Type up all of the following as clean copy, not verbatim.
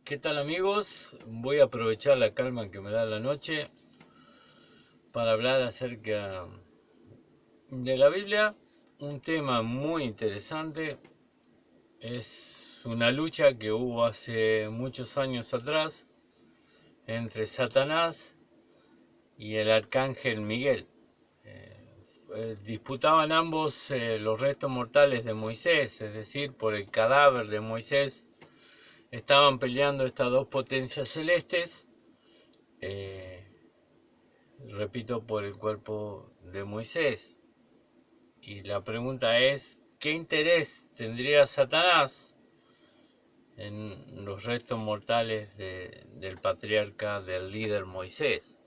¿Qué tal, amigos? Voy a aprovechar la calma que me da la noche para hablar acerca de la Biblia. Un tema muy interesante. Es una lucha que hubo hace muchos años atrás entre Satanás y el arcángel Miguel. Disputaban ambos los restos mortales de Moisés, es decir, por el cadáver de Moisés. Estaban peleando estas dos potencias celestes, repito, por el cuerpo de Moisés. Y la pregunta es, ¿qué interés tendría Satanás en los restos mortales del patriarca, del líder Moisés?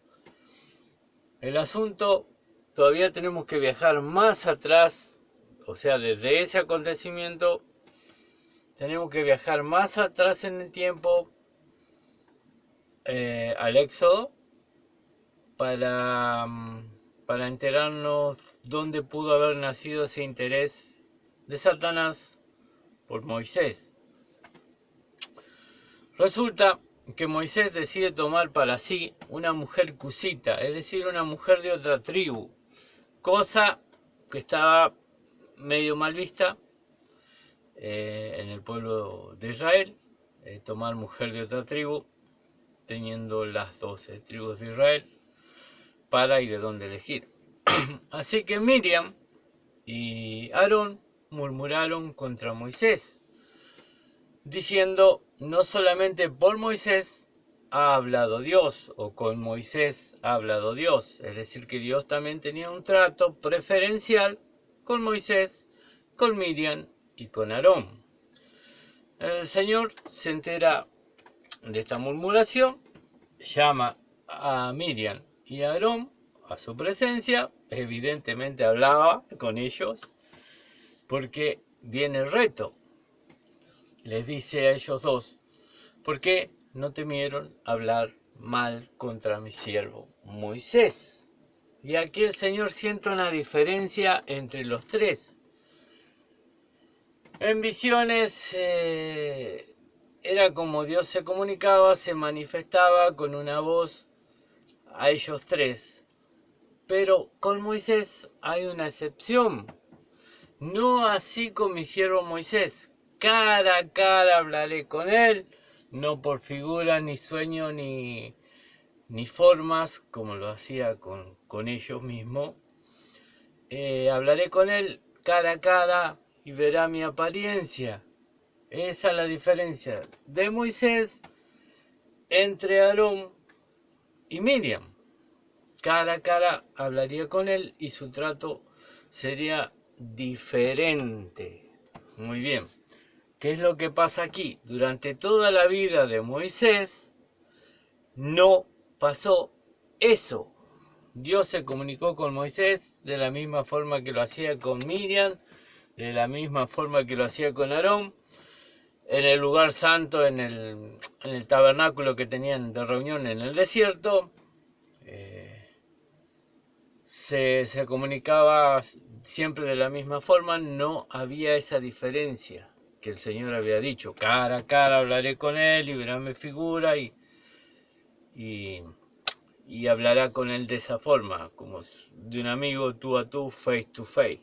El asunto, todavía tenemos que viajar más atrás, o sea, desde ese acontecimiento, tenemos que viajar más atrás en el tiempo, al Éxodo, para enterarnos dónde pudo haber nacido ese interés de Satanás por Moisés. Resulta que Moisés decide tomar para sí una mujer cusita, es decir, una mujer de otra tribu, cosa que estaba medio mal vista en el pueblo de Israel, tomar mujer de otra tribu, teniendo las 12 tribus de Israel para y de dónde elegir. Así que Miriam y Aarón murmuraron contra Moisés, diciendo: no solamente por Moisés ha hablado Dios, o con Moisés ha hablado Dios, es decir, que Dios también tenía un trato preferencial con Moisés, con Miriam y con Aarón. El Señor se entera de esta murmuración, llama a Miriam y a Aarón a su presencia, evidentemente hablaba con ellos, porque viene el reto. Les dice a ellos dos: ¿por qué no temieron hablar mal contra mi siervo Moisés? Y aquí el Señor siente una diferencia entre los tres. En visiones era como Dios se comunicaba, se manifestaba con una voz a ellos tres. Pero con Moisés hay una excepción. No así con mi siervo Moisés. Cara a cara hablaré con él, no por figuras, ni sueños, ni formas, como lo hacía con ellos mismos. Hablaré con él cara a cara y verá mi apariencia. Esa es la diferencia de Moisés entre Aarón y Miriam. Cara a cara hablaría con él y su trato sería diferente. Muy bien. ¿Qué es lo que pasa aquí? Durante toda la vida de Moisés no pasó eso. Dios se comunicó con Moisés de la misma forma que lo hacía con Miriam, de la misma forma que lo hacía con Aarón, en el lugar santo, en el tabernáculo que tenían de reunión en el desierto. Se comunicaba siempre de la misma forma, no había esa diferencia que el Señor había dicho: cara a cara hablaré con él y verá mi figura y hablará con él de esa forma, como de un amigo, tú a tú, face to face.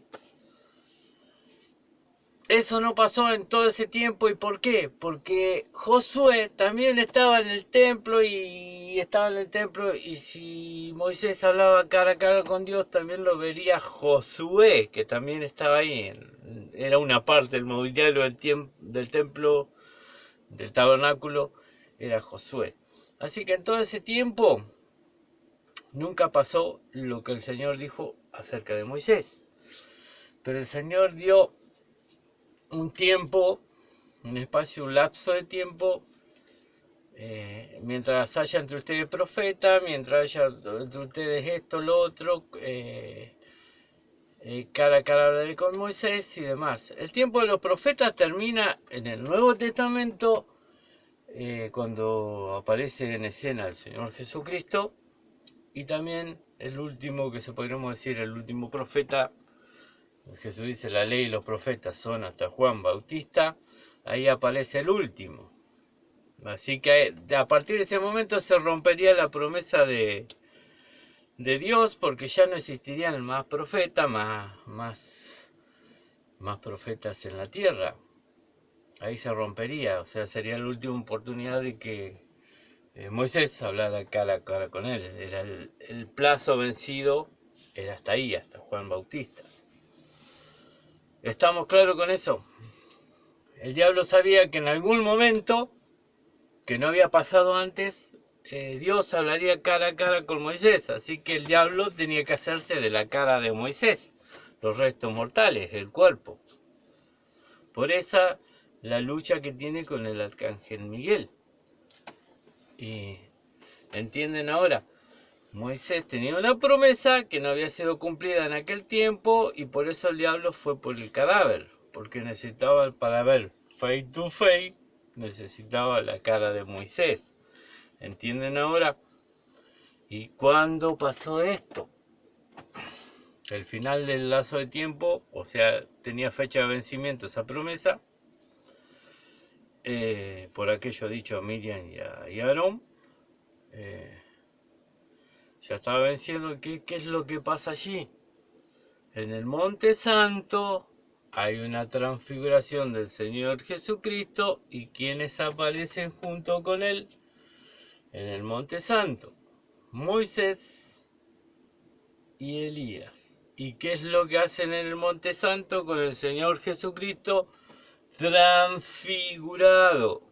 Eso no pasó en todo ese tiempo. ¿Y por qué? Porque Josué también estaba en el templo y si Moisés hablaba cara a cara con Dios, también lo vería Josué, que también estaba ahí. Era una parte del mobiliario del templo, del tabernáculo, era Josué. Así que en todo ese tiempo nunca pasó lo que el Señor dijo acerca de Moisés. Pero el Señor dio un tiempo, un espacio, un lapso de tiempo, mientras haya entre ustedes profeta, mientras haya entre ustedes esto, lo otro, cara a cara hablaré con Moisés y demás. El tiempo de los profetas termina en el Nuevo Testamento, cuando aparece en escena el Señor Jesucristo, y también el último, que se podríamos decir, el último profeta. Jesús dice: la ley y los profetas son hasta Juan Bautista. Ahí aparece el último. Así que a partir de ese momento se rompería la promesa de Dios, porque ya no existirían más profetas, más profetas en la tierra. Ahí se rompería, o sea, sería la última oportunidad de que Moisés hablara cara a cara con él. Era el plazo vencido, era hasta ahí, hasta Juan Bautista. ¿Estamos claros con eso? El diablo sabía que en algún momento, que no había pasado antes, Dios hablaría cara a cara con Moisés, así que el diablo tenía que hacerse de la cara de Moisés, los restos mortales, el cuerpo. Por esa la lucha que tiene con el arcángel Miguel. Y entienden ahora, Moisés tenía una promesa que no había sido cumplida en aquel tiempo y por eso el diablo fue por el cadáver, porque necesitaba, para ver face to face, necesitaba la cara de Moisés. ¿Entienden ahora? ¿Y cuándo pasó esto? El final del lazo de tiempo, o sea, tenía fecha de vencimiento esa promesa, por aquello dicho a Miriam y a Aarón, ya estaba venciendo. ¿Qué es lo que pasa allí? En el Monte Santo hay una transfiguración del Señor Jesucristo, y quienes aparecen junto con él en el Monte Santo: Moisés y Elías. ¿Y qué es lo que hacen en el Monte Santo con el Señor Jesucristo transfigurado?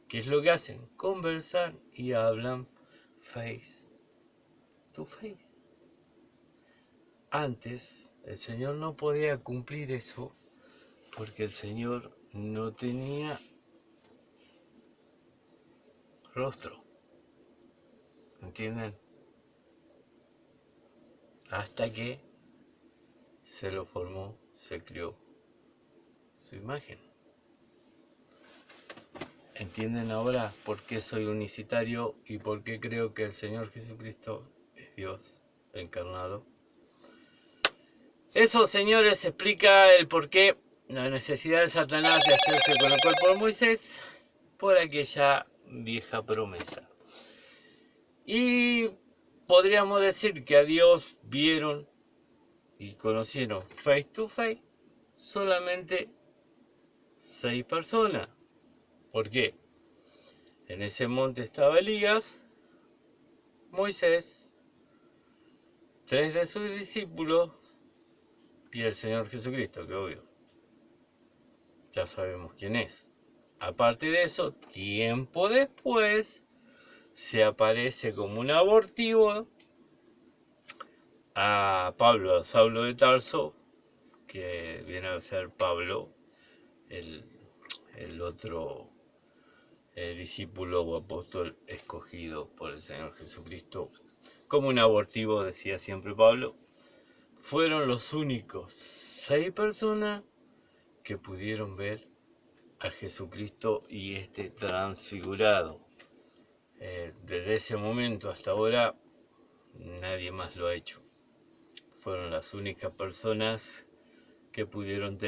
¿Qué es lo que hacen? Conversan y hablan face to face. Antes el Señor no podía cumplir eso porque el Señor no tenía rostro. ¿Entienden? Hasta que se lo formó, se creó su imagen. ¿Entienden ahora por qué soy unicitario y por qué creo que el Señor Jesucristo es Dios encarnado? Eso, señores, explica el porqué, la necesidad de Satanás de hacerse con el cuerpo de Moisés por aquella vieja promesa. Y podríamos decir que a Dios vieron y conocieron face to face solamente 6 personas. ¿Por qué? En ese monte estaba Elías, Moisés, 3 de sus discípulos y el Señor Jesucristo, que obvio, ya sabemos quién es. Aparte de eso, tiempo después, se aparece como un abortivo a Pablo, a Saulo de Tarso, que viene a ser Pablo, el otro discípulo o apóstol escogido por el Señor Jesucristo. Como un abortivo, decía siempre Pablo. Fueron los únicos 6 personas que pudieron ver a Jesucristo y este transfigurado. Desde ese momento hasta ahora nadie más lo ha hecho. Fueron las únicas personas que pudieron tener